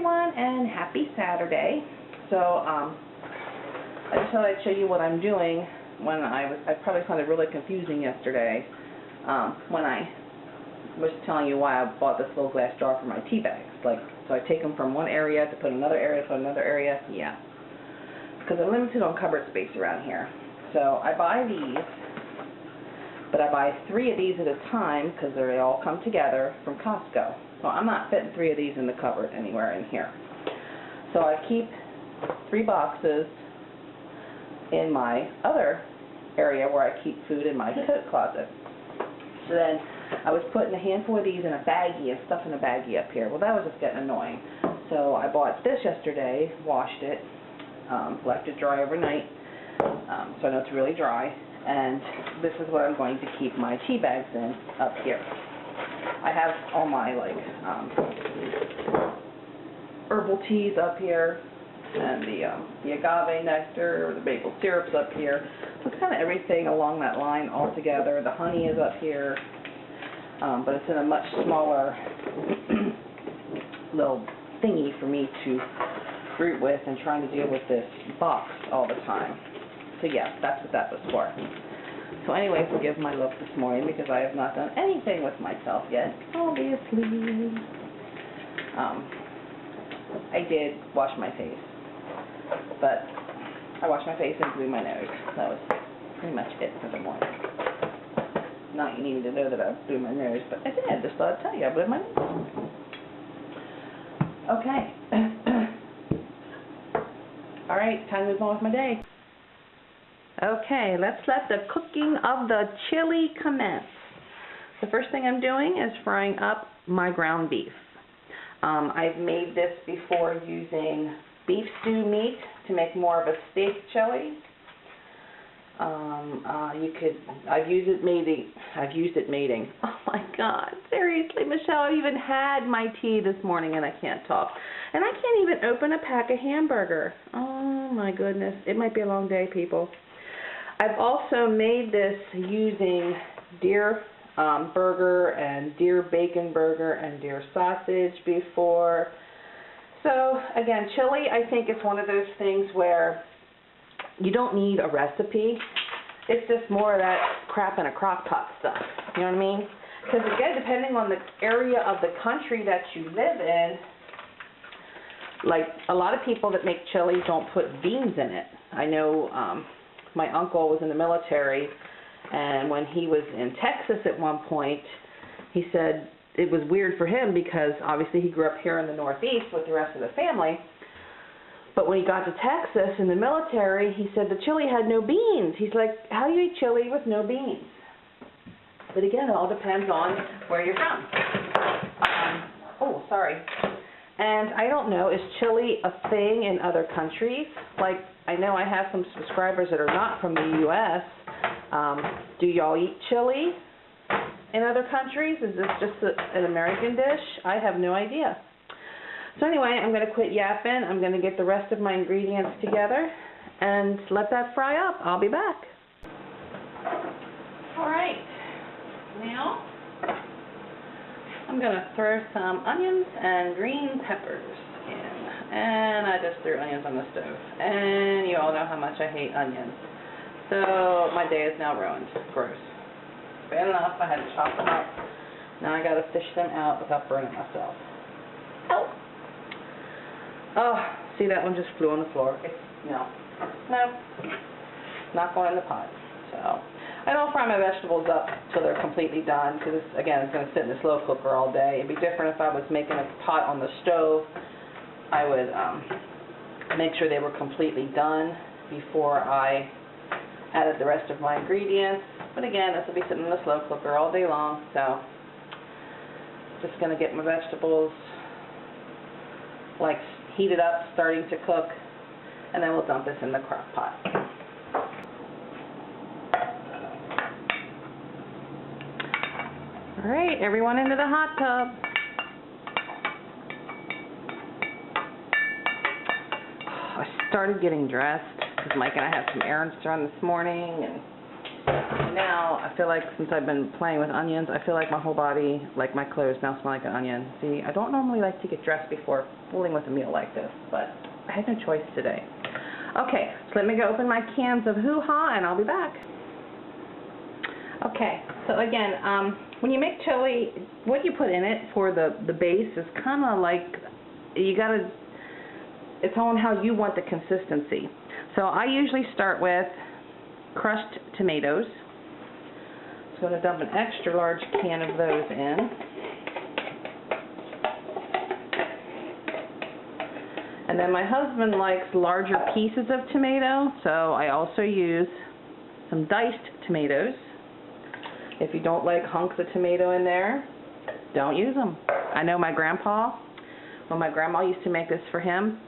everyone, and happy Saturday. So I just thought I'd show you what I'm doing when I probably found it really confusing yesterday when I was telling you why I bought this little glass jar for my tea bags. So I take them from one area to put in another area, yeah. Because I'm limited on cupboard space around here. So I buy these, but I buy 3 of these at a time because they all come together from Costco. So I'm not fitting 3 of these in the cupboard anywhere in here. So I keep 3 boxes in my other area where I keep food in my coat closet. So then I was putting a handful of these in a baggie and stuff in a baggie up here. Well, that was just getting annoying. So I bought this yesterday, washed it, left it dry overnight, so I know it's really dry. And this is what I'm going to keep my tea bags in up here. I have all my herbal teas up here, and the agave nectar or the maple syrups up here. So it's kind of everything along that line all together. The honey is up here, but it's in a much smaller little thingy for me to root with and trying to deal with this box all the time. So yeah, that's what that was for. So anyway, forgive my look this morning because I have not done anything with myself yet, obviously. I did wash my face, but I washed my face and blew my nose. That was pretty much it for the morning. Not you needed to know that I blew my nose, but I did. I just thought I'd tell you I blew my nose. Okay. All right, time to move on with my day. Okay, let's let the cooking of the chili commence. The first thing I'm doing is frying up my ground beef. I've made this before using beef stew meat to make more of a steak chili. I've used it mating. Oh my God, seriously, Michelle, I even had my tea this morning and I can't talk. And I can't even open a pack of hamburger. Oh my goodness, it might be a long day, people. I've also made this using deer burger and deer bacon burger and deer sausage before. So again, chili, I think it's one of those things where you don't need a recipe. It's just more of that crap in a crock pot stuff. You know what I mean? Because again, depending on the area of the country that you live in, like a lot of people that make chili don't put beans in it. I know my uncle was in the military, and when he was in Texas at one point, he said it was weird for him because obviously he grew up here in the Northeast with the rest of the family. But when he got to Texas in the military, he said the chili had no beans. He's like, how do you eat chili with no beans? But again, it all depends on where you're from. Oh, sorry. And I don't know, is chili a thing in other countries? Like, I know I have some subscribers that are not from the U.S. Do y'all eat chili in other countries? Is this just an American dish? I have no idea. So anyway, I'm going to quit yapping. I'm going to get the rest of my ingredients together and let that fry up. I'll be back. All right. Now, I'm going to throw some onions and green peppers in. And I just threw onions on the stove. And you all know how much I hate onions. So my day is now ruined. Gross. Bad enough, I had to chop them up. Now I got to fish them out without burning myself. Oh! Oh, see, that one just flew on the floor. No, not going in the pot. So I don't fry my vegetables up till they're completely done because, again, it's going to sit in the slow cooker all day. It'd be different if I was making a pot on the stove. I would make sure they were completely done before I added the rest of my ingredients. But again, this will be sitting in the slow cooker all day long, so just going to get my vegetables heated up, starting to cook, and then we'll dump this in the crock pot. All right, everyone into the hot tub. I started getting dressed because Mike and I have some errands to run this morning, and Now, I feel like since I've been playing with onions, I feel like my whole body, like my clothes now smell like an onion. See, I don't normally like to get dressed before fooling with a meal like this, but I had no choice today. Okay, so let me go open my cans of hoo-ha and I'll be back. Okay, so again, when you make chili, what you put in it for the base is kind of like, it's on how you want the consistency. So I usually start with crushed tomatoes. So I'm going to dump an extra large can of those in. And then my husband likes larger pieces of tomato, so I also use some diced tomatoes. If you don't like hunks of tomato in there, don't use them. I know my grandpa, when my grandma used to make this for him,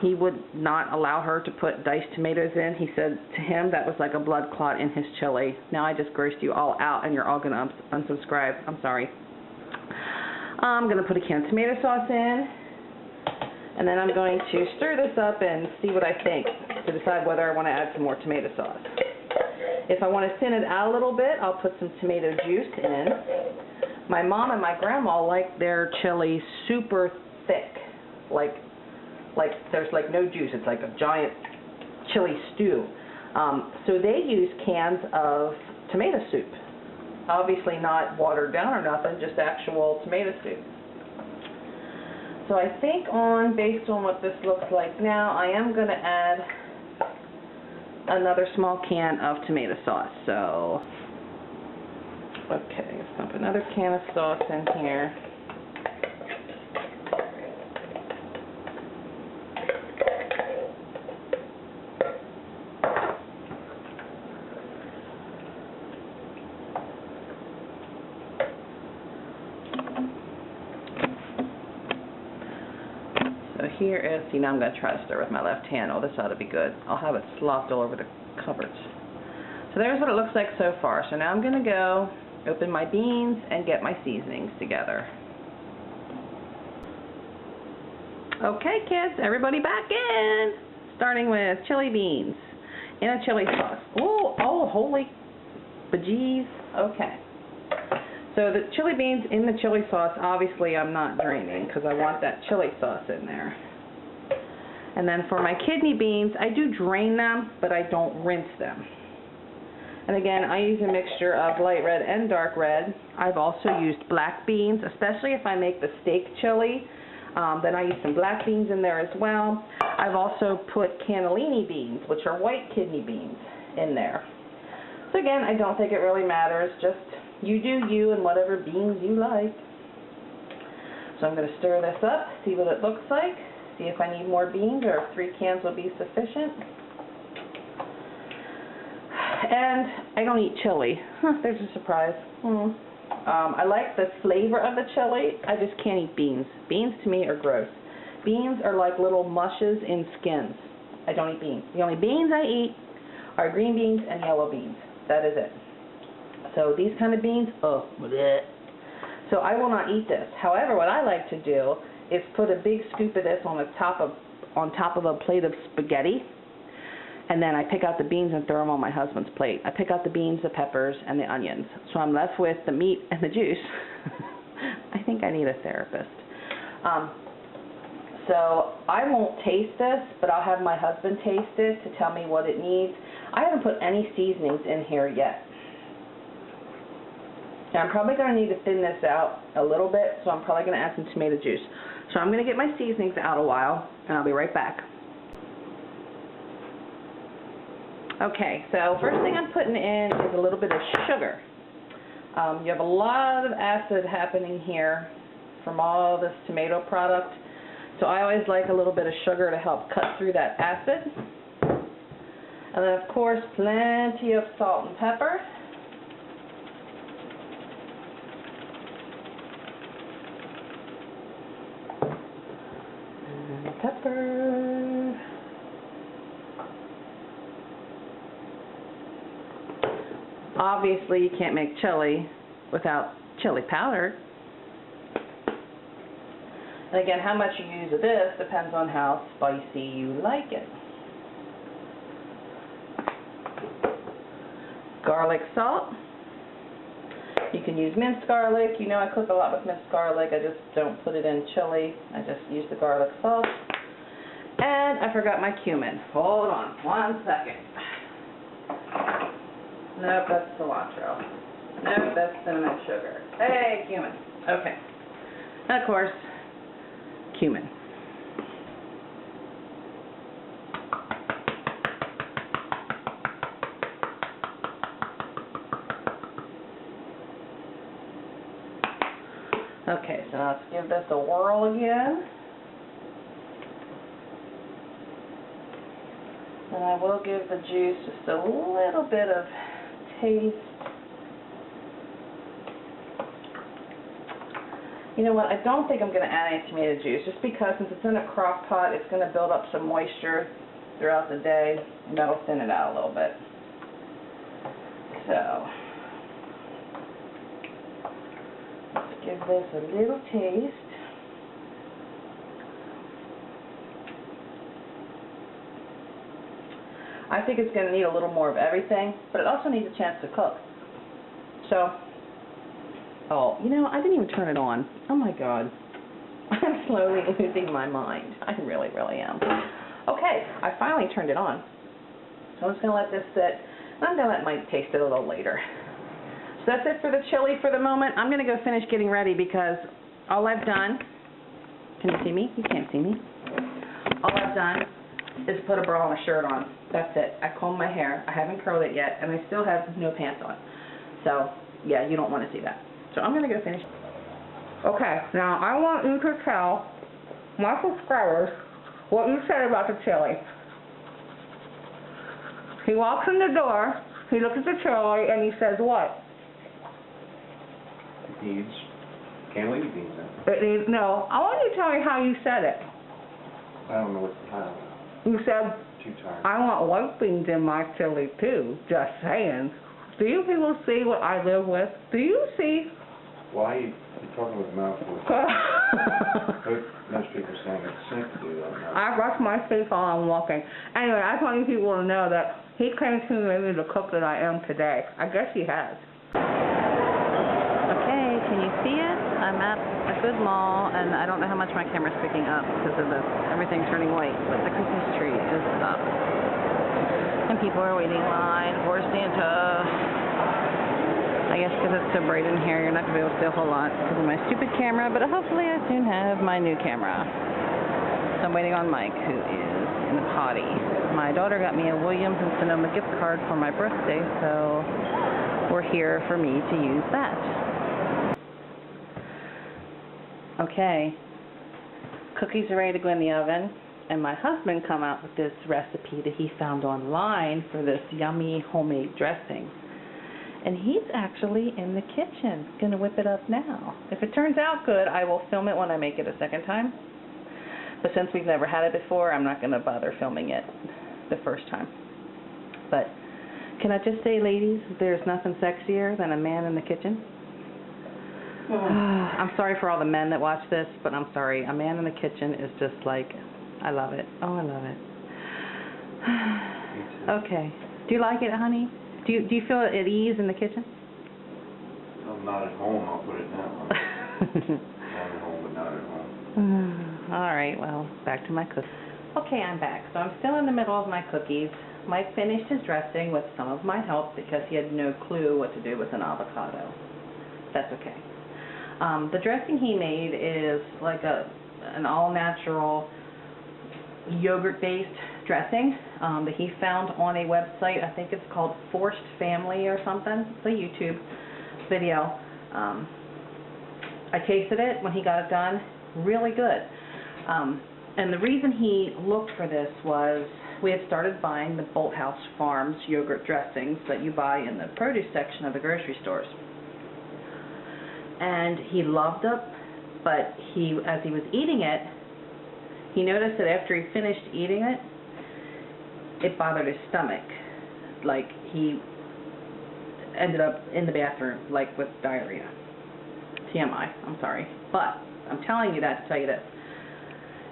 he would not allow her to put diced tomatoes in. He said to him that was like a blood clot in his chili. Now I just grossed you all out and you're all going to unsubscribe. I'm sorry. I'm going to put a can of tomato sauce in, and then I'm going to stir this up and see what I think to decide whether I want to add some more tomato sauce. If I want to thin it out a little bit, I'll put some tomato juice in. My mom and my grandma like their chili super thick, like there's like no juice. It's like a giant chili stew. So they use cans of tomato soup. Obviously not watered down or nothing, just actual tomato soup. So I think based on what this looks like now, I am going to add another small can of tomato sauce. So, okay, let's dump another can of sauce in here. So here is, see, now I'm going to try to stir with my left hand. Oh, this ought to be good. I'll have it slopped all over the cupboards. So there's what it looks like so far. So now I'm going to go open my beans and get my seasonings together. Okay, kids, everybody back in. Starting with chili beans in a chili sauce. Oh, holy bejeez. Okay. So the chili beans in the chili sauce, obviously I'm not draining because I want that chili sauce in there. And then for my kidney beans, I do drain them, but I don't rinse them. And again, I use a mixture of light red and dark red. I've also used black beans, especially if I make the steak chili. Then I use some black beans in there as well. I've also put cannellini beans, which are white kidney beans, in there. So again, I don't think it really matters. Just you do you and whatever beans you like. So I'm going to stir this up, see what it looks like, see if I need more beans or if 3 cans will be sufficient. And I don't eat chili. There's a surprise. I like the flavor of the chili. I just can't eat beans. Beans to me are gross. Beans are like little mushes in skins. I don't eat beans. The only beans I eat are green beans and yellow beans. That is it. So these kind of beans, oh, bleh. So I will not eat this. However, what I like to do is put a big scoop of this on top of a plate of spaghetti, and then I pick out the beans and throw them on my husband's plate. I pick out the beans, the peppers, and the onions. So I'm left with the meat and the juice. I think I need a therapist. So I won't taste this, but I'll have my husband taste it to tell me what it needs. I haven't put any seasonings in here yet. Now I'm probably going to need to thin this out a little bit, so I'm probably going to add some tomato juice. So I'm going to get my seasonings out a while, and I'll be right back. Okay, so first thing I'm putting in is a little bit of sugar. You have a lot of acid happening here from all this tomato product, so I always like a little bit of sugar to help cut through that acid. And then, of course, plenty of salt and pepper. Pepper. Obviously, you can't make chili without chili powder. And again, how much you use of this depends on how spicy you like it. garlic salt. You can use minced garlic. You know I cook a lot with minced garlic. I just don't put it in chili. I just use the garlic salt. And I forgot my cumin. Hold on 1 second. Nope, that's cilantro. Nope, that's cinnamon sugar. Hey, cumin. Okay. And of course, cumin. Okay, so let's give this a whirl again. And I will give the juice just a little bit of taste. You know what, I don't think I'm going to add any tomato juice, just because since it's in a crock pot, it's going to build up some moisture throughout the day, and that'll thin it out a little bit. So, let's give this a little taste. I think it's going to need a little more of everything, but it also needs a chance to cook. So, oh, you know, I didn't even turn it on. Oh my God. I'm slowly losing my mind. I really, really am. Okay, I finally turned it on. So I'm just going to let this sit. I'm going to let Mike taste it a little later. So that's it for the chili for the moment. I'm going to go finish getting ready because all I've done, can you see me? You can't see me. All I've done is put a bra and a shirt on. That's it. I combed my hair. I haven't curled it yet, and I still have no pants on. So, yeah, you don't want to see that. So I'm going to go finish. Okay, now I want you to tell my subscribers what you said about the chili. He walks in the door, he looks at the chili, and he says what? It needs cannoli beans in it. It needs, no, I want you to tell me how you said it. I don't know what the title is. You said, Too tired. I want white beans in my chili too, just saying. Do you people see what I live with? Do you see? Why are you talking with a mouthful? Most people saying it's safe to do that now. I brush my teeth while I'm walking. Anyway, I just want you people to know that he claims to be the cook that I am today. I guess he has. Okay, can you see it? I'm at a good mall, and I don't know how much my camera's picking up because of this. Everything turning white, but the Christmas tree is up. And people are waiting in line for Santa. I guess because it's so bright in here, you're not going to be able to see a whole lot because of my stupid camera, but hopefully I soon have my new camera. So I'm waiting on Mike, who is in the potty. My daughter got me a Williams-Sonoma gift card for my birthday, so we're here for me to use that. Okay, cookies are ready to go in the oven, and my husband come out with this recipe that he found online for this yummy homemade dressing. And he's actually in the kitchen, going to whip it up now. If it turns out good, I will film it when I make it a second time. But since we've never had it before, I'm not going to bother filming it the first time. But can I just say, ladies, there's nothing sexier than a man in the kitchen. I'm sorry for all the men that watch this, but I'm sorry. A man in the kitchen is just like, I love it. Oh, I love it. Okay. Do you like it, honey? Do you feel at ease in the kitchen? I'm not at home, I'll put it that way. I'm at home, but not at home. All right, well, back to my cookies. Okay, I'm back. So I'm still in the middle of my cookies. Mike finished his dressing with some of my help because he had no clue what to do with an avocado. That's okay. The dressing he made is like an all-natural yogurt-based dressing that he found on a website. I think it's called Forced Family or something. It's a YouTube video. I tasted it when he got it done. Really good. And the reason he looked for this was we had started buying the Bolthouse Farms yogurt dressings that you buy in the produce section of the grocery stores. And he loved it, but as he was eating it, he noticed that after he finished eating it, it bothered his stomach. Like, he ended up in the bathroom, like, with diarrhea. TMI, I'm sorry. But I'm telling you that to tell you this.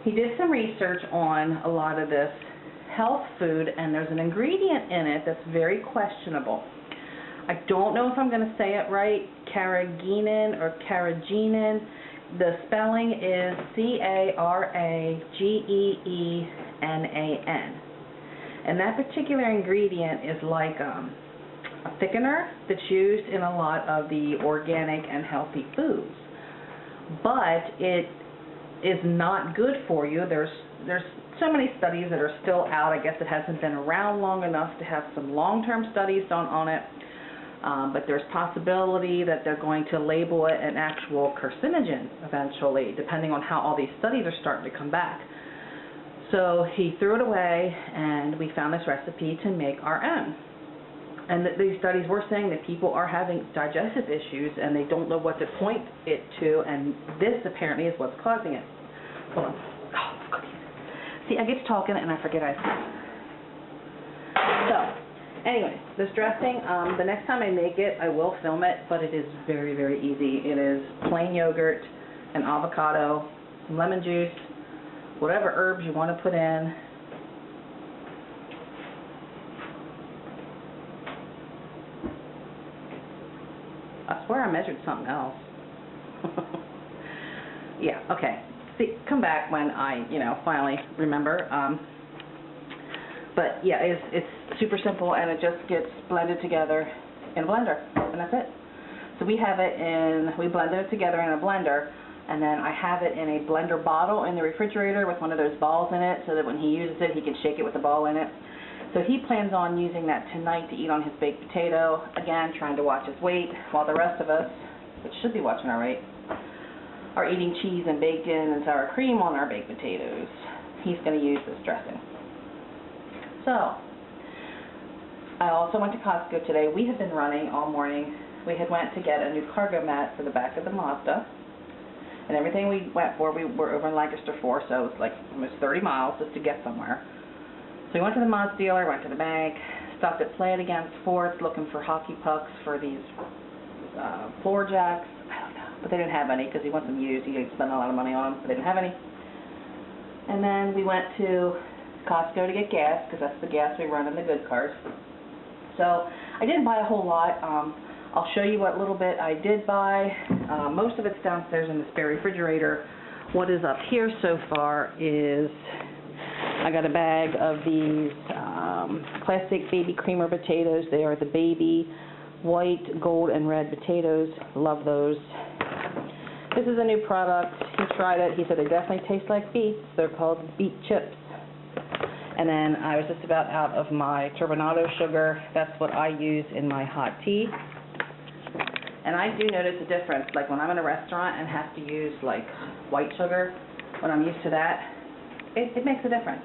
He did some research on a lot of this health food, and there's an ingredient in it that's very questionable. I don't know if I'm going to say it right, carrageenan or carrageenan. The spelling is C-A-R-A-G-E-E-N-A-N. And that particular ingredient is like a thickener that's used in a lot of the organic and healthy foods. But it is not good for you. There's so many studies that are still out. I guess it hasn't been around long enough to have some long-term studies done on it. But there's possibility that they're going to label it an actual carcinogen eventually, depending on how all these studies are starting to come back. So he threw it away, and we found this recipe to make our own. And these studies were saying that people are having digestive issues, and they don't know what to point it to, and this apparently is what's causing it. Hold on. Oh, cookies. See, I get to talking, and I forget I speak. So, anyway, this dressing, the next time I make it, I will film it, but it is very, very easy. It is plain yogurt, an avocado, some lemon juice, whatever herbs you want to put in. I swear I measured something else. Yeah, okay. See, come back when I, finally remember. But yeah, it's super simple, and it just gets blended together in a blender, and that's it. So we blended it together in a blender, and then I have it in a blender bottle in the refrigerator with one of those balls in it, so that when he uses it, he can shake it with the ball in it. So he plans on using that tonight to eat on his baked potato, again, trying to watch his weight, while the rest of us, which should be watching our weight, are eating cheese and bacon and sour cream on our baked potatoes. He's going to use this dressing. So, I also went to Costco today. We have been running all morning. We had went to get a new cargo mat for the back of the Mazda. And everything we went for, we were over in Lancaster for, so it was like almost 30 miles just to get somewhere. So we went to the Mazda dealer, went to the bank, stopped at Play It Again Sports looking for hockey pucks for these floor jacks. I don't know, but they didn't have any because he wants them used. He didn't spend a lot of money on them, but they didn't have any. And then we went to Costco to get gas because that's the gas we run in the good cars. So I didn't buy a whole lot. I'll show you what little bit I did buy. Most of it's downstairs in the spare refrigerator. What is up here so far is I got a bag of these classic baby creamer potatoes. They are the baby white, gold, and red potatoes. Love those. This is a new product. He tried it. He said they definitely taste like beets. They're called beet chips. And then I was just about out of my turbinado sugar. That's what I use in my hot tea. And I do notice a difference. Like when I'm in a restaurant and have to use like white sugar, when I'm used to that, it makes a difference.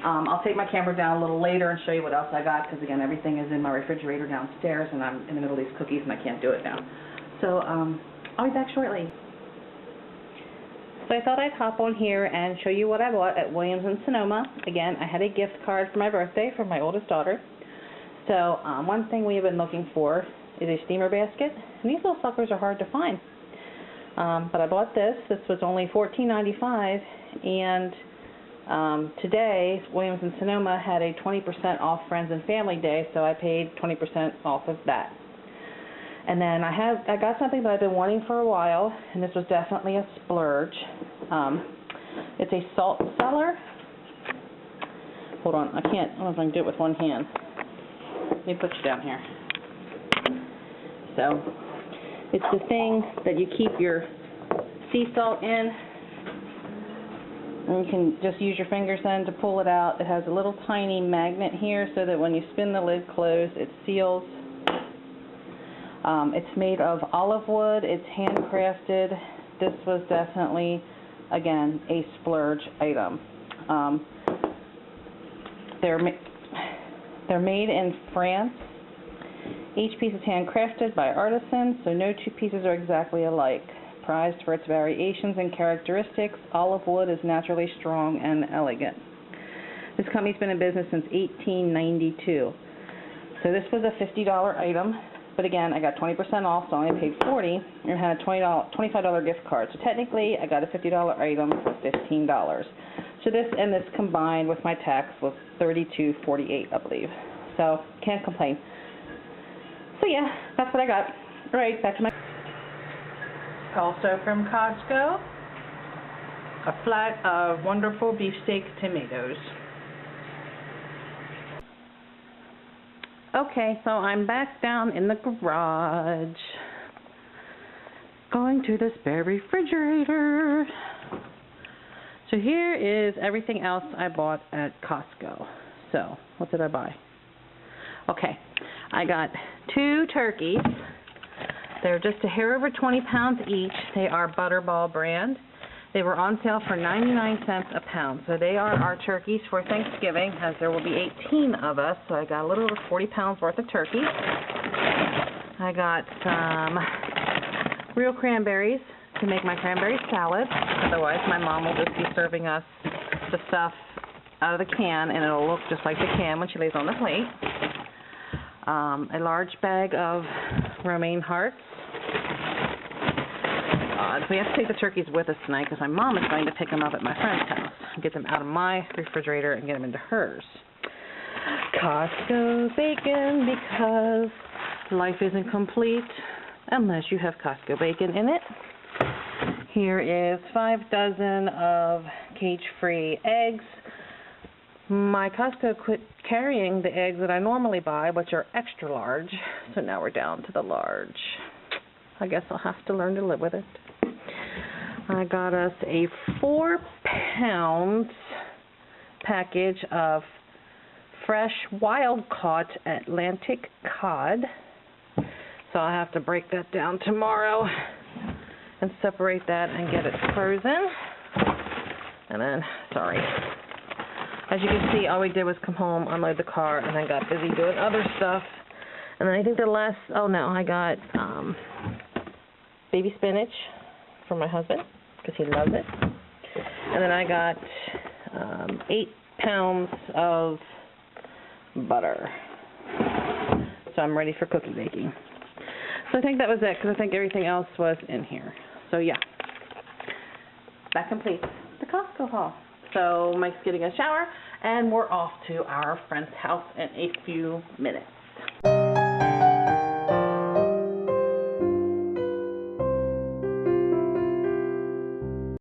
I'll take my camera down a little later and show you what else I got, because again, everything is in my refrigerator downstairs, and I'm in the middle of these cookies and I can't do it now. So I'll be back shortly. So I thought I'd hop on here and show you what I bought at Williams-Sonoma. Again, I had a gift card for my birthday from my oldest daughter. So one thing we have been looking for is a steamer basket, and these little suckers are hard to find. But I bought this. This was only $14.95, and today, Williams-Sonoma had a 20% off Friends and Family Day, so I paid 20% off of that. And then I got something that I've been wanting for a while, and this was definitely a splurge. It's a salt cellar. Hold on, I don't know if I can do it with one hand. Let me put you down here. So, it's the thing that you keep your sea salt in. And you can just use your fingers then to pull it out. It has a little tiny magnet here so that when you spin the lid closed, it seals. It's made of olive wood. It's handcrafted. This was definitely, again, a splurge item. They're made in France. Each piece is handcrafted by artisans, so no two pieces are exactly alike. Prized for its variations and characteristics, olive wood is naturally strong and elegant. This company's been in business since 1892. So this was a $50 item, but again, I got 20% off, so I only paid $40, and had a $25 gift card. So technically, I got a $50 item for $15. So this and this combined with my tax was $32.48, I believe. So can't complain. So yeah, that's what I got. All right, back to my... Also from Costco, a flat of wonderful beefsteak tomatoes. Okay, so I'm back down in the garage. Going to the spare refrigerator. So here is everything else I bought at Costco. So, what did I buy? Okay, I got 2 turkeys. They're just a hair over 20 pounds each. They are Butterball brand. They were on sale for 99 cents a pound. So they are our turkeys for Thanksgiving, as there will be 18 of us. So I got a little over 40 pounds worth of turkey. I got some real cranberries to make my cranberry salad. Otherwise, my mom will just be serving us the stuff out of the can, and it'll look just like the can when she lays on the plate. A large bag of romaine hearts. We have to take the turkeys with us tonight because my mom is going to pick them up at my friend's house and get them out of my refrigerator and get them into hers. Costco bacon, because life isn't complete unless you have Costco bacon in it. Here is 5 dozen of cage-free eggs. My Costco quit carrying the eggs that I normally buy, which are extra large, so now we're down to the large. I guess I'll have to learn to live with it. I got us a 4-pound package of fresh wild-caught Atlantic cod. So I'll have to break that down tomorrow and separate that and get it frozen. And then, sorry. As you can see, all we did was come home, unload the car, and then got busy doing other stuff. And then I think the last, I got baby spinach for my husband, because he loves it. And then I got 8 pounds of butter. So I'm ready for cookie baking. So I think that was it, because I think everything else was in here. So yeah, that completes the Costco haul. So Mike's getting a shower, and we're off to our friend's house in a few minutes.